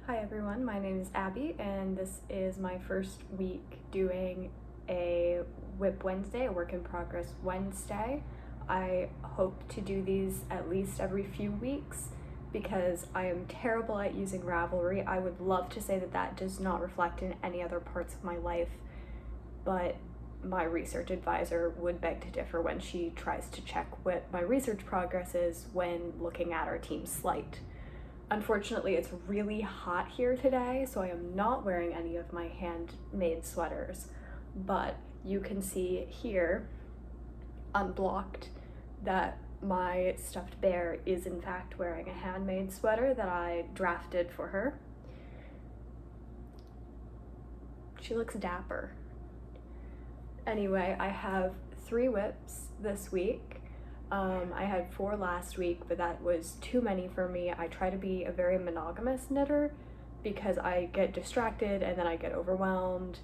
Hi everyone, my name is Abby and this is my first week doing a WIP Wednesday, a work in progress Wednesday. I hope to do these at least every few weeks because I am terrible at using Ravelry. I would love to say that that does not reflect in any other parts of my life, but my research advisor would beg to differ when she tries to check what my research progress is when looking at our team slate. Unfortunately, it's really hot here today, so I am not wearing any of my handmade sweaters, but you can see here, unblocked, that my stuffed bear is in fact wearing a handmade sweater that I drafted for her. She looks dapper. Anyway, I have 3 WIPs this week. I had 4 last week, but that was too many for me. I try to be a very monogamous knitter because I get distracted and then I get overwhelmed,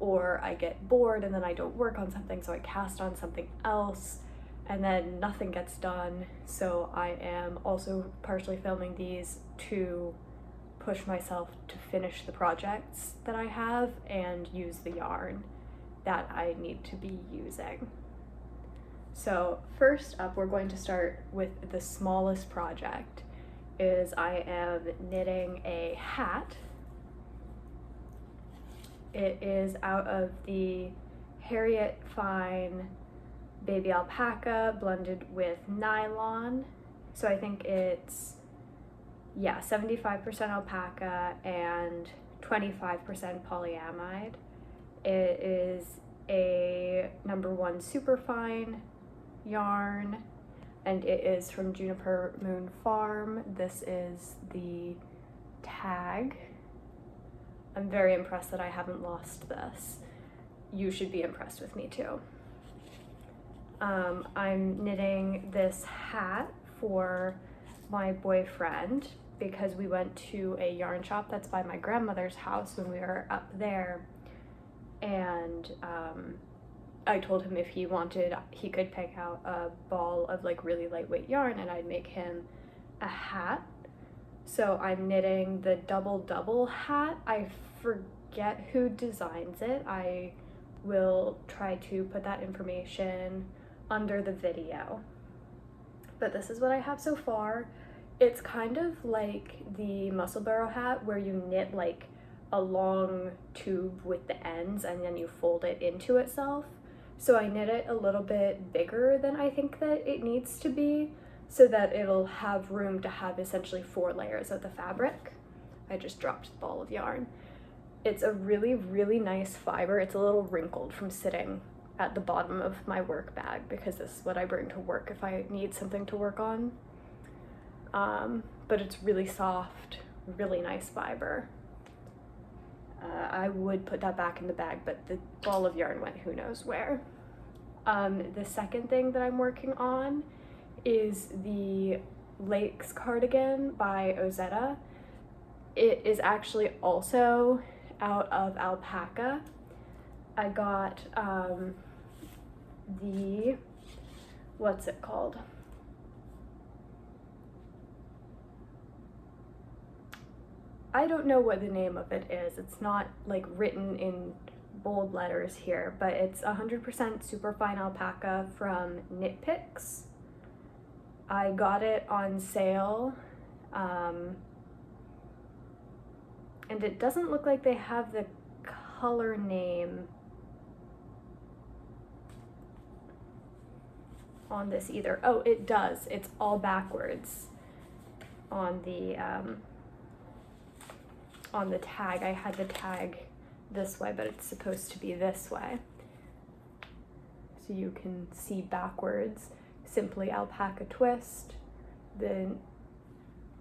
or I get bored and then I don't work on something, so I cast on something else and then nothing gets done. So I am also partially filming these to push myself to finish the projects that I have and use the yarn that I need to be using. So first up, we're going to start with the smallest project. I am knitting a hat. It is out of the Harriet Fine baby alpaca blended with nylon. So I think it's, 75% alpaca and 25% polyamide. It is a #1 superfine yarn, and it is from Juniper Moon Farm. This is the tag. I'm very impressed that I haven't lost this. You should be impressed with me too. I'm knitting this hat for my boyfriend because we went to a yarn shop that's by my grandmother's house when we were up there, and I told him if he wanted, he could pick out a ball of like really lightweight yarn and I'd make him a hat. So I'm knitting the double hat. I forget who designs it. I will try to put that information under the video. But this is what I have so far. It's kind of like the muscle barrow hat where you knit like a long tube with the ends and then you fold it into itself. So I knit it a little bit bigger than I think that it needs to be so that it'll have room to have essentially 4 layers of the fabric. I just dropped the ball of yarn. It's a really, really nice fiber. It's a little wrinkled from sitting at the bottom of my work bag because this is what I bring to work if I need something to work on. But it's really soft, really nice fiber. I would put that back in the bag, but the ball of yarn went who knows where. The second thing that I'm working on is the Lakes cardigan by Ozetta. It is actually also out of alpaca. I got what's it called? I don't know what the name of it is. It's not like written in bold letters here, but it's 100% superfine alpaca from Knit Picks. I got it on sale, and it doesn't look like they have the color name on this either. Oh, it does. It's all backwards on the tag. I had the tag this way, but it's supposed to be this way. So you can see backwards, simply alpaca twist, then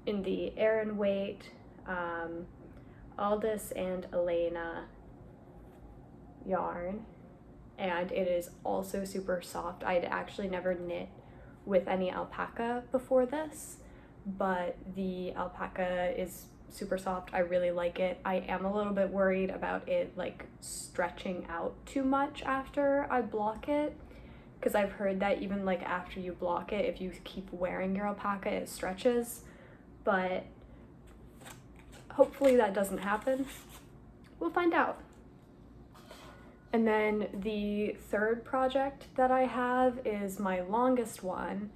in the Aran weight, Aldous and Elena yarn, and it is also super soft. I'd actually never knit with any alpaca before this, but the alpaca is super soft. I really like it. I am a little bit worried about it like stretching out too much after I block it, because I've heard that even like after you block it, if you keep wearing your alpaca, it stretches. But hopefully that doesn't happen. We'll find out. And then the third project that I have is my longest one,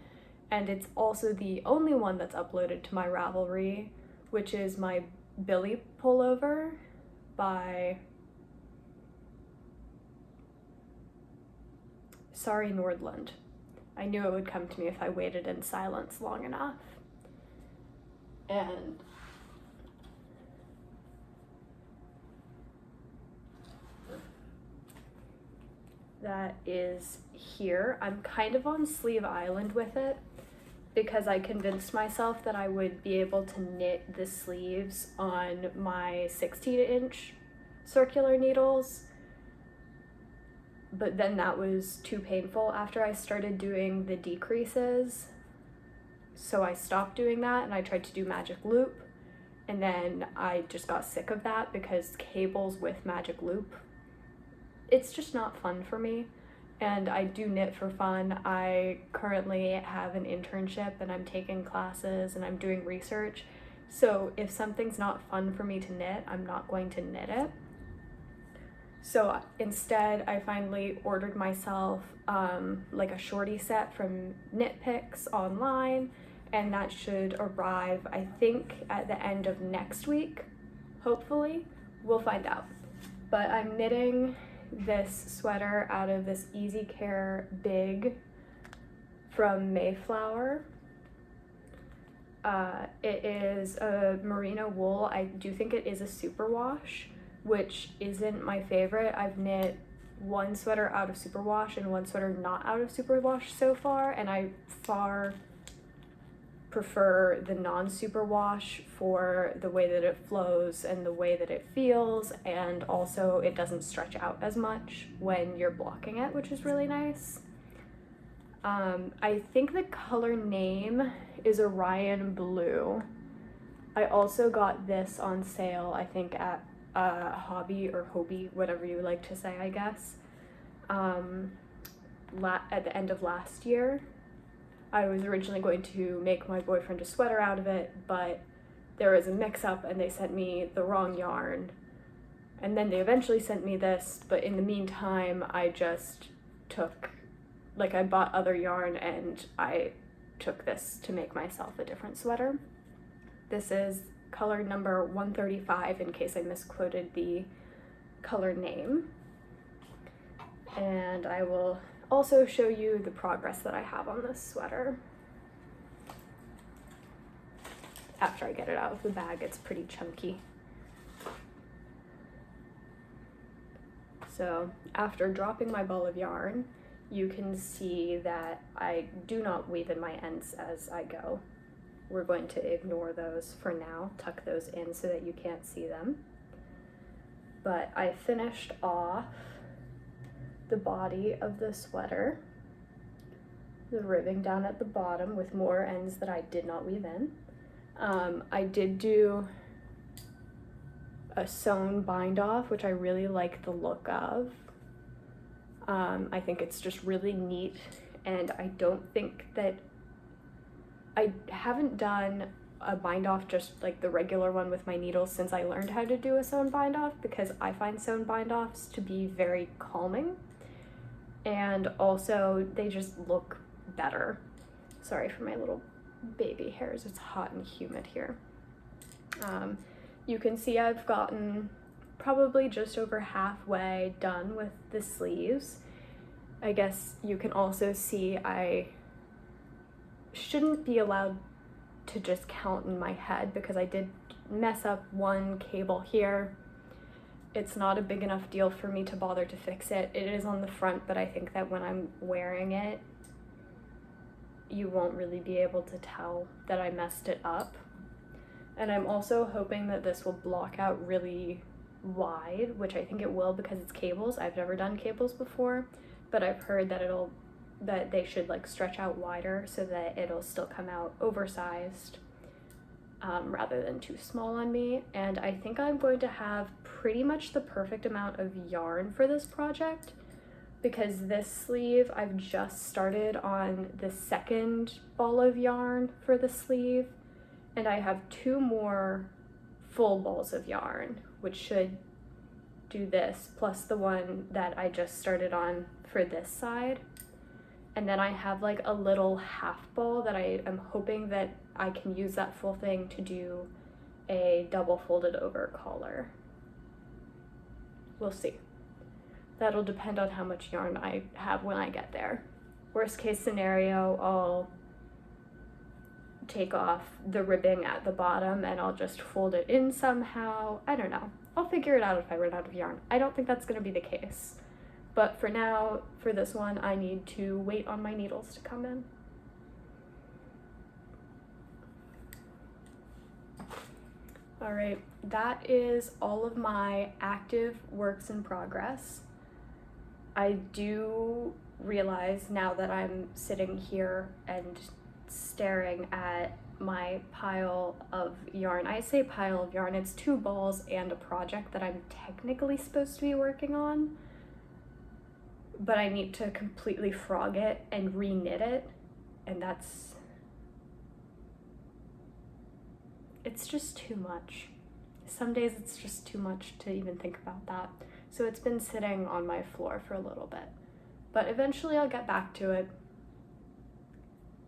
and it's also the only one that's uploaded to my Ravelry, which is my Billie pullover by Sari Nordland. I knew it would come to me if I waited in silence long enough. And that is here. I'm kind of on Sleeve Island with it because I convinced myself that I would be able to knit the sleeves on my 16-inch circular needles, but then that was too painful after I started doing the decreases, so I stopped doing that and I tried to do magic loop, and then I just got sick of that because cables with magic loop, it's just not fun for me. And I do knit for fun. I currently have an internship and I'm taking classes and I'm doing research. So if something's not fun for me to knit, I'm not going to knit it. So instead, I finally ordered myself like a shorty set from Knit Picks online, and that should arrive, I think, at the end of next week, hopefully. We'll find out. But I'm knitting this sweater out of this Easy Care Big from Mayflower. It is a merino wool. I do think it is a superwash, which isn't my favorite. I've knit one sweater out of superwash and one sweater not out of superwash so far, and I far prefer the non-superwash for the way that it flows and the way that it feels, and also it doesn't stretch out as much when you're blocking it, which is really nice. I think the color name is Orion Blue. I also got this on sale, I think at Hobby or Hobie, whatever you like to say, I guess, at the end of last year. I was originally going to make my boyfriend a sweater out of it, but there was a mix-up and they sent me the wrong yarn. And then they eventually sent me this, but in the meantime, I just I bought other yarn and I took this to make myself a different sweater. This is color number 135, in case I misquoted the color name. And I will also show you the progress that I have on this sweater. After I get it out of the bag, it's pretty chunky. So after dropping my ball of yarn, you can see that I do not weave in my ends as I go. We're going to ignore those for now, tuck those in so that you can't see them. But I finished off the body of the sweater, the ribbing down at the bottom with more ends that I did not weave in. I did do a sewn bind off, which I really like the look of. I think it's just really neat, and I don't think that I haven't done a bind off just like the regular one with my needles since I learned how to do a sewn bind off, because I find sewn bind offs to be very calming, and also they just look better. Sorry for my little baby hairs, it's hot and humid here. You can see I've gotten probably just over halfway done with the sleeves. I guess you can also see I shouldn't be allowed to just count in my head because I did mess up one cable here. It's not a big enough deal for me to bother to fix it. It is on the front, but I think that when I'm wearing it, you won't really be able to tell that I messed it up. And I'm also hoping that this will block out really wide, which I think it will because it's cables. I've never done cables before, but I've heard that they should like stretch out wider so that it'll still come out oversized rather than too small on me. And I think I'm going to have pretty much the perfect amount of yarn for this project, because this sleeve I've just started on the second ball of yarn for the sleeve, and I have 2 more full balls of yarn, which should do this, plus the one that I just started on for this side. And then I have like a little half ball that I am hoping that I can use that full thing to do a double folded over collar. We'll see. That'll depend on how much yarn I have when I get there. Worst case scenario, I'll take off the ribbing at the bottom and I'll just fold it in somehow. I don't know. I'll figure it out if I run out of yarn. I don't think that's gonna be the case. But for now, for this one, I need to wait on my needles to come in. All right, that is all of my active works in progress. I do realize now that I'm sitting here and staring at my pile of yarn. I say pile of yarn, it's 2 balls and a project that I'm technically supposed to be working on, but I need to completely frog it and re-knit it, and it's just too much. Some days it's just too much to even think about that. So it's been sitting on my floor for a little bit, but eventually I'll get back to it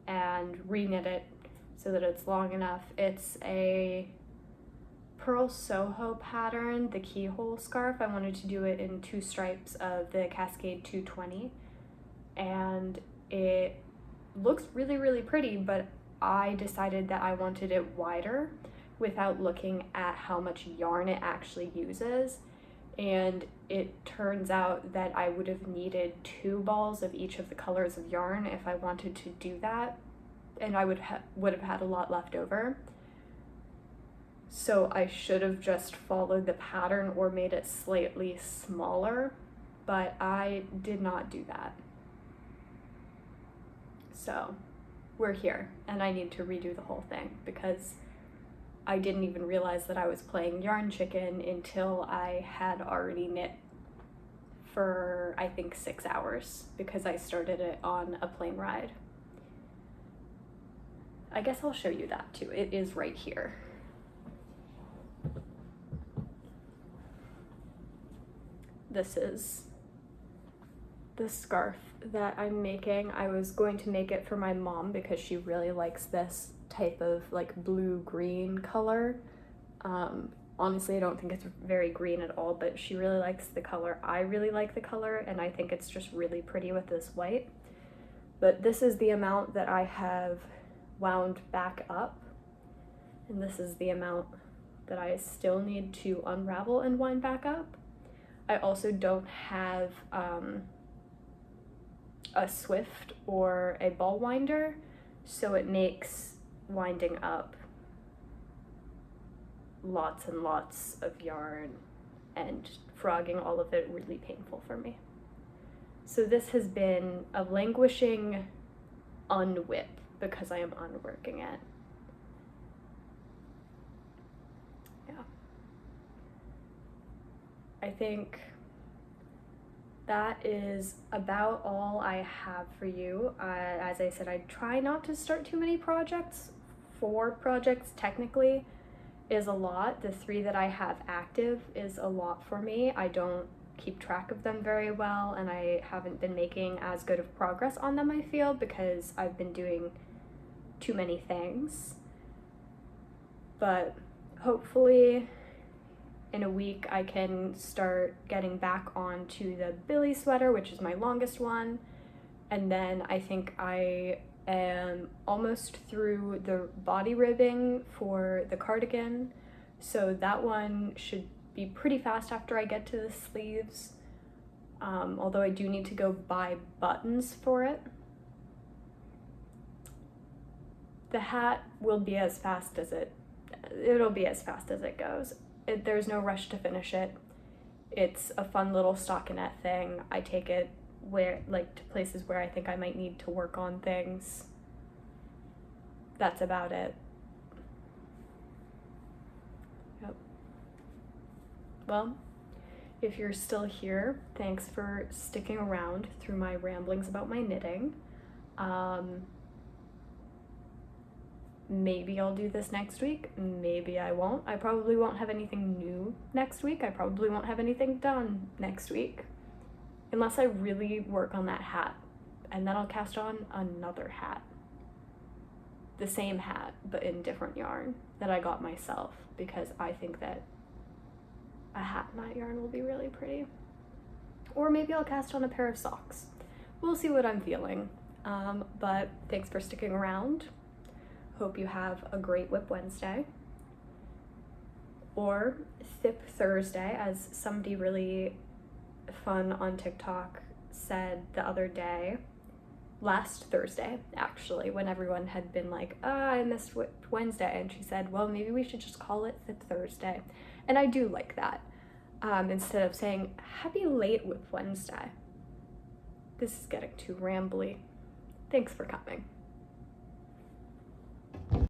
and re-knit it so that it's long enough. It's a Pearl Soho pattern, the keyhole scarf. I wanted to do it in 2 stripes of the Cascade 220, and it looks really, really pretty, but I decided that I wanted it wider without looking at how much yarn it actually uses. And it turns out that I would have needed 2 balls of each of the colors of yarn if I wanted to do that, and I would have had a lot left over. So I should have just followed the pattern or made it slightly smaller, but I did not do that. So we're here, and I need to redo the whole thing because I didn't even realize that I was playing yarn chicken until I had already knit for, I think, 6 hours because I started it on a plane ride. I guess I'll show you that too. It is right here. This is the scarf that I'm making. I was going to make it for my mom because she really likes this type of like blue-green color. Honestly, I don't think it's very green at all, but she really likes the color. I really like the color, and I think it's just really pretty with this white. But this is the amount that I have wound back up, and this is the amount that I still need to unravel and wind back up. I also don't have a Swift or a ball winder, so it makes winding up lots and lots of yarn and frogging all of it really painful for me. So this has been a languishing unwhip because I am unworking it. Yeah. I think that is about all I have for you. As I said, I try not to start too many projects. 4 projects technically is a lot. The 3 that I have active is a lot for me. I don't keep track of them very well, and I haven't been making as good of progress on them, I feel, because I've been doing too many things. But hopefully in a week I can start getting back onto the Billie sweater, which is my longest one, and then I think I am almost through the body ribbing for the cardigan, so that one should be pretty fast after I get to the sleeves, although I do need to go buy buttons for it. The hat will be as fast as it'll be as fast as it goes. There's no rush to finish it. It's a fun little stockinette thing. I take it to places where I think I might need to work on things. That's about it. Yep. Well, if you're still here, thanks for sticking around through my ramblings about my knitting. Maybe I'll do this next week, maybe I won't. I probably won't have anything new next week. I probably won't have anything done next week. Unless I really work on that hat. And then I'll cast on another hat. The same hat, but in different yarn that I got myself, because I think that a hat in that yarn will be really pretty. Or maybe I'll cast on a pair of socks. We'll see what I'm feeling. But thanks for sticking around. Hope you have a great WIP Wednesday. Or WIP Thursday, as somebody really fun on TikTok said the other day. Last Thursday, actually, when everyone had been like, I missed WIP Wednesday, and she said, well, maybe we should just call it WIP Thursday. And I do like that. Instead of saying, happy late WIP Wednesday. This is getting too rambly. Thanks for coming.